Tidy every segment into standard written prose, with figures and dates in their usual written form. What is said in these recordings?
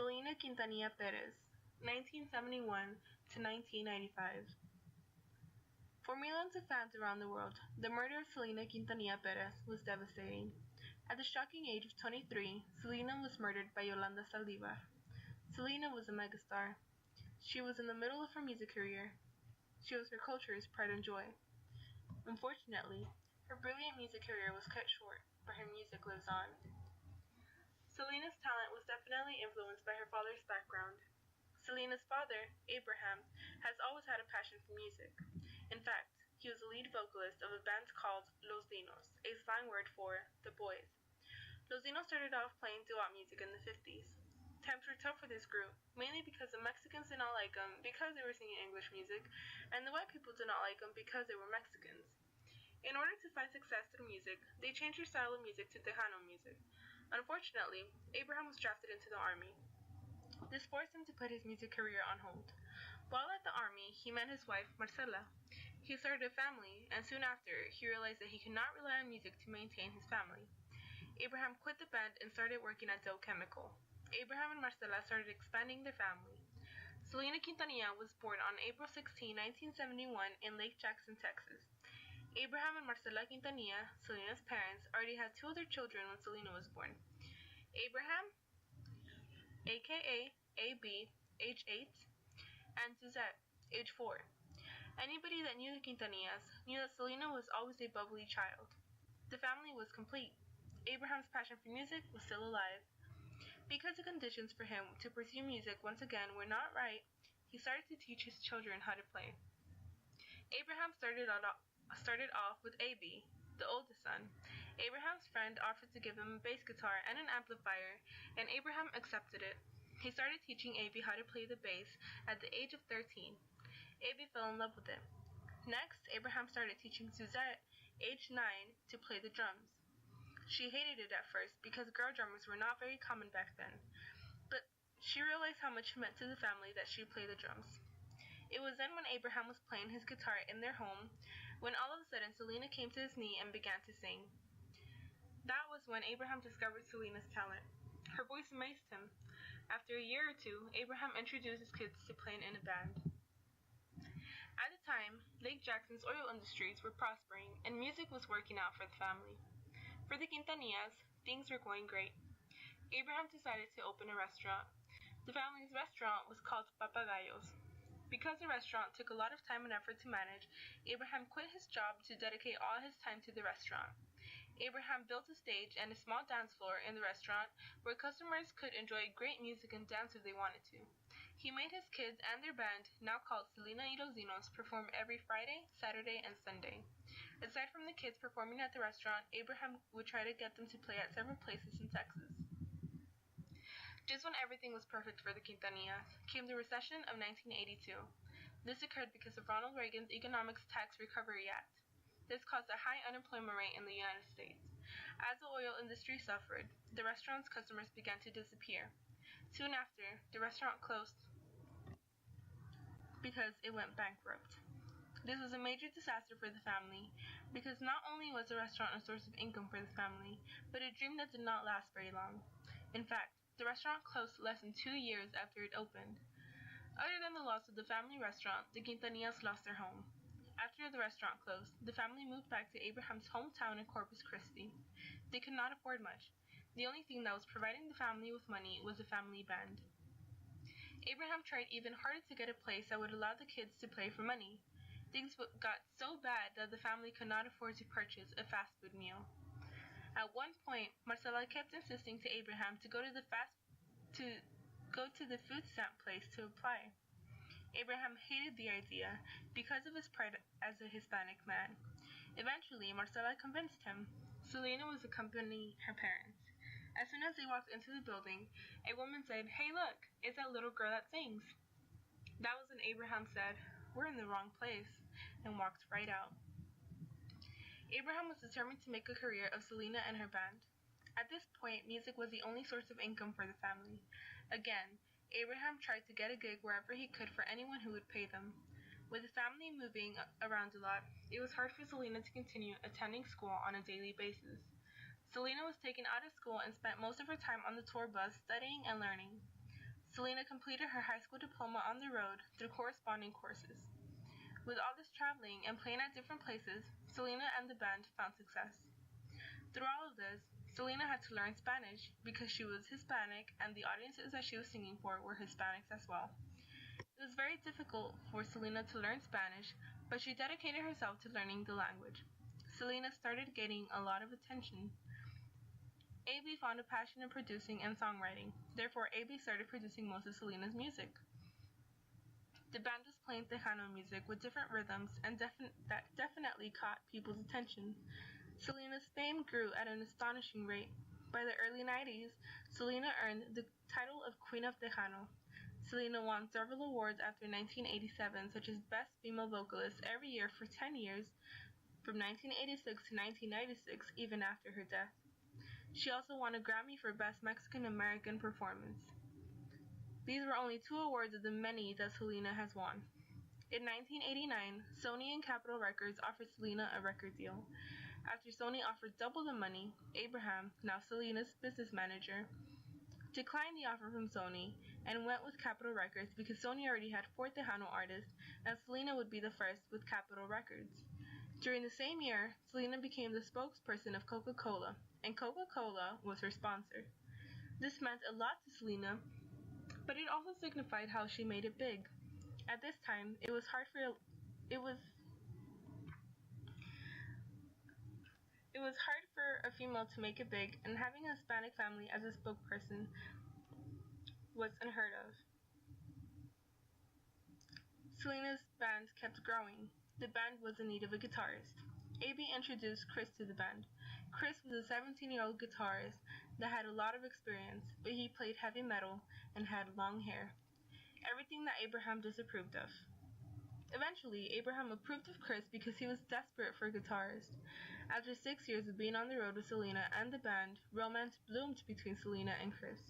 Selena Quintanilla Perez, 1971 to 1995. For millions of fans around the world, the murder of Selena Quintanilla Perez was devastating. At the shocking age of 23, Selena was murdered by Yolanda Saldívar. Selena was a megastar. She was in the middle of her music career. She was her culture's pride and joy. Unfortunately, her brilliant music career was cut short, but her music lives on. Selena's talent was definitely influenced by her father's background. Selena's father, Abraham, has always had a passion for music. In fact, he was the lead vocalist of a band called Los Dinos, a slang word for the boys. Los Dinos started off playing doo-wop music in the 50s. Times were tough for this group, mainly because the Mexicans did not like them because they were singing English music, and the white people did not like them because they were Mexicans. In order to find success through music, they changed their style of music to Tejano music. Unfortunately, Abraham was drafted into the army. This forced him to put his music career on hold. While at the army, he met his wife, Marcela. He started a family, and soon after, he realized that he could not rely on music to maintain his family. Abraham quit the band and started working at Dow Chemical. Abraham and Marcela started expanding their family. Selena Quintanilla was born on April 16, 1971 in Lake Jackson, Texas. Abraham and Marcela Quintanilla, Selena's parents, already had two other children when Selena was born. Abraham, aka AB, age 8, and Suzette, age 4. Anybody that knew the Quintanillas knew that Selena was always a bubbly child. The family was complete. Abraham's passion for music was still alive. Because the conditions for him to pursue music once again were not right, he started to teach his children how to play. Abraham started off with AB, the oldest son. Abraham's friend offered to give him a bass guitar and an amplifier, and Abraham accepted it. He started teaching AB how to play the bass at the age of 13. AB fell in love with it. Next, Abraham started teaching Suzette, age 9, to play the drums. She hated it at first because girl drummers were not very common back then, but she realized how much it meant to the family that she played the drums. It was then when Abraham was playing his guitar in their home, when all of a sudden Selena came to his knee and began to sing. That was when Abraham discovered Selena's talent. Her voice amazed him. After a year or two, Abraham introduced his kids to playing in a band. At the time, Lake Jackson's oil industries were prospering and music was working out for the family. For the Quintanillas, things were going great. Abraham decided to open a restaurant. The family's restaurant was called Papagayos. Because the restaurant took a lot of time and effort to manage, Abraham quit his job to dedicate all his time to the restaurant. Abraham built a stage and a small dance floor in the restaurant where customers could enjoy great music and dance if they wanted to. He made his kids and their band, now called Selena y los Dinos, perform every Friday, Saturday, and Sunday. Aside from the kids performing at the restaurant, Abraham would try to get them to play at several places in Texas. Just when everything was perfect for the Quintanillas, came the recession of 1982. This occurred because of Ronald Reagan's Economics Tax Recovery Act. This caused a high unemployment rate in the United States. As the oil industry suffered, the restaurant's customers began to disappear. Soon after, the restaurant closed because it went bankrupt. This was a major disaster for the family because not only was the restaurant a source of income for the family, but a dream that did not last very long. In fact, the restaurant closed less than 2 years after it opened. Other than the loss of the family restaurant, the Quintanillas lost their home. After the restaurant closed, the family moved back to Abraham's hometown in Corpus Christi. They could not afford much. The only thing that was providing the family with money was a family band. Abraham tried even harder to get a place that would allow the kids to play for money. Things got so bad that the family could not afford to purchase a fast food meal. At one point, Marcela kept insisting to Abraham to go to the food stamp place to apply. Abraham hated the idea because of his pride as a Hispanic man. Eventually, Marcela convinced him. Selena was accompanying her parents. As soon as they walked into the building, a woman said, "Hey, look, it's that little girl that sings." That was when Abraham said, "We're in the wrong place," and walked right out. Abraham was determined to make a career of Selena and her band. At this point, music was the only source of income for the family. Again, Abraham tried to get a gig wherever he could for anyone who would pay them. With the family moving around a lot, it was hard for Selena to continue attending school on a daily basis. Selena was taken out of school and spent most of her time on the tour bus studying and learning. Selena completed her high school diploma on the road through corresponding courses. With all this traveling and playing at different places, Selena and the band found success. Through all of this, Selena had to learn Spanish because she was Hispanic and the audiences that she was singing for were Hispanics as well. It was very difficult for Selena to learn Spanish, but she dedicated herself to learning the language. Selena started getting a lot of attention. AB found a passion in producing and songwriting. Therefore, AB started producing most of Selena's music. The band was playing Tejano music with different rhythms and that definitely caught people's attention. Selena's fame grew at an astonishing rate. By the early 90s, Selena earned the title of Queen of Tejano. Selena won several awards after 1987, such as Best Female Vocalist every year for 10 years, from 1986 to 1996, even after her death. She also won a Grammy for Best Mexican American Performance. These were only 2 awards of the many that Selena has won. In 1989, Sony and Capitol Records offered Selena a record deal. After Sony offered double the money, Abraham, now Selena's business manager, declined the offer from Sony and went with Capitol Records because Sony already had 4 Tejano artists and Selena would be the first with Capitol Records. During the same year, Selena became the spokesperson of Coca-Cola, and Coca-Cola was her sponsor. This meant a lot to Selena, but it also signified how she made it big. At this time, it was hard for a female to make it big, and having a Hispanic family as a spokesperson was unheard of. Selena's band kept growing. The band was in need of a guitarist. AB introduced Chris to the band. Chris was a 17-year-old guitarist that had a lot of experience, but he played heavy metal and had long hair. Everything that Abraham disapproved of. Eventually, Abraham approved of Chris because he was desperate for a guitarist. After 6 years of being on the road with Selena and the band, romance bloomed between Selena and Chris.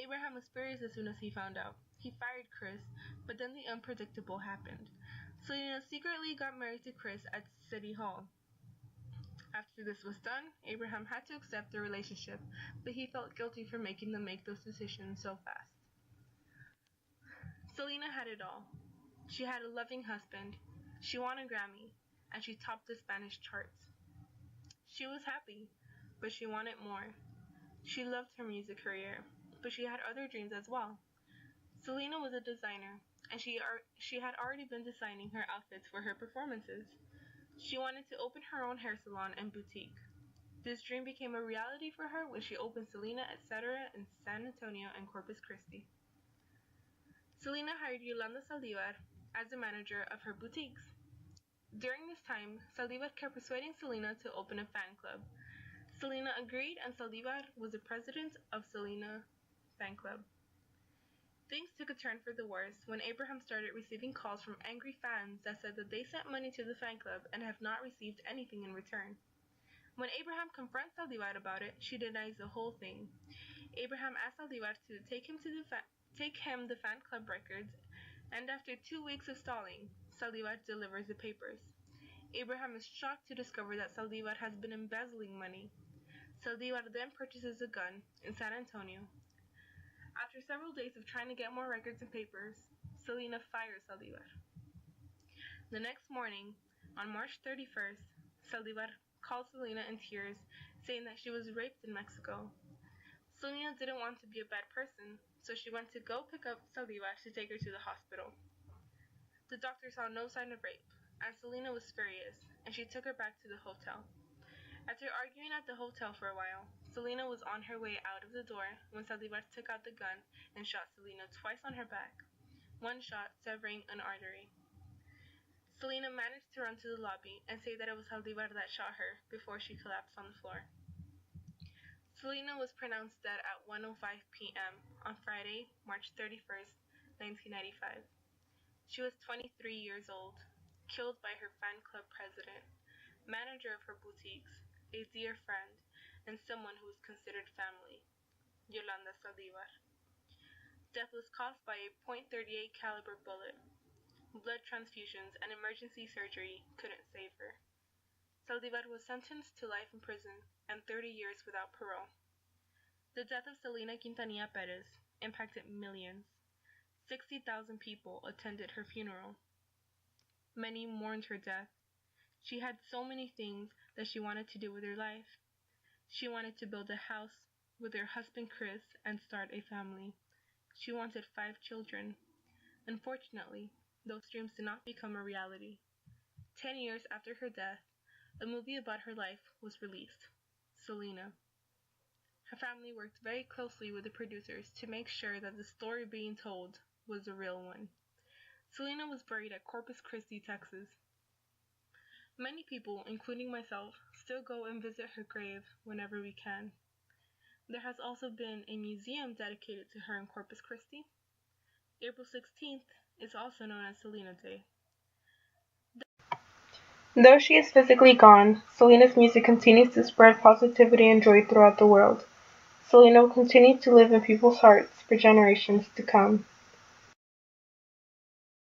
Abraham was furious as soon as he found out. He fired Chris, but then the unpredictable happened. Selena secretly got married to Chris at City Hall. After this was done, Abraham had to accept the relationship, but he felt guilty for making them make those decisions so fast. Selena had it all. She had a loving husband, she won a Grammy, and she topped the Spanish charts. She was happy, but she wanted more. She loved her music career, but she had other dreams as well. Selena was a designer, and she had already been designing her outfits for her performances. She wanted to open her own hair salon and boutique. This dream became a reality for her when she opened Selena Etc. in San Antonio and Corpus Christi. Selena hired Yolanda Saldivar as the manager of her boutiques. During this time, Saldivar kept persuading Selena to open a fan club. Selena agreed, and Saldivar was the president of Selena fan club. Things took a turn for the worse when Abraham started receiving calls from angry fans that said that they sent money to the fan club and have not received anything in return. When Abraham confronts Saldivar about it, she denies the whole thing. Abraham asked Saldivar to take him the fan club records, and after 2 weeks of stalling, Saldivar delivers the papers. Abraham is shocked to discover that Saldivar has been embezzling money. Saldivar then purchases a gun in San Antonio. After several days of trying to get more records and papers, Selena fires Saldivar. The next morning, on March 31st, Saldivar called Selena in tears, saying that she was raped in Mexico. Selena didn't want to be a bad person, so she went to go pick up Saldivar to take her to the hospital. The doctor saw no sign of rape, and Selena was furious, and she took her back to the hotel. After arguing at the hotel for a while, Selena was on her way out of the door when Saldivar took out the gun and shot Selena twice on her back, one shot severing an artery. Selena managed to run to the lobby and say that it was Saldivar that shot her before she collapsed on the floor. Selena was pronounced dead at 1:05 p.m. on Friday, March 31st, 1995. She was 23 years old, killed by her fan club president, manager of her boutiques, a dear friend, and someone who was considered family, Yolanda Saldivar. Death was caused by a .38 caliber bullet. Blood transfusions and emergency surgery couldn't save her. Saldivar was sentenced to life in prison and 30 years without parole. The death of Selena Quintanilla Perez impacted millions. 60,000 people attended her funeral. Many mourned her death. She had so many things that she wanted to do with her life. She wanted to build a house with her husband Chris and start a family. She wanted 5 children. Unfortunately, those dreams did not become a reality. 10 years after her death, a movie about her life was released, Selena. Her family worked very closely with the producers to make sure that the story being told was a real one. Selena was buried at Corpus Christi, Texas. Many people, including myself, still go and visit her grave whenever we can. There has also been a museum dedicated to her in Corpus Christi. April 16th is also known as Selena Day. Though she is physically gone, Selena's music continues to spread positivity and joy throughout the world. Selena will continue to live in people's hearts for generations to come.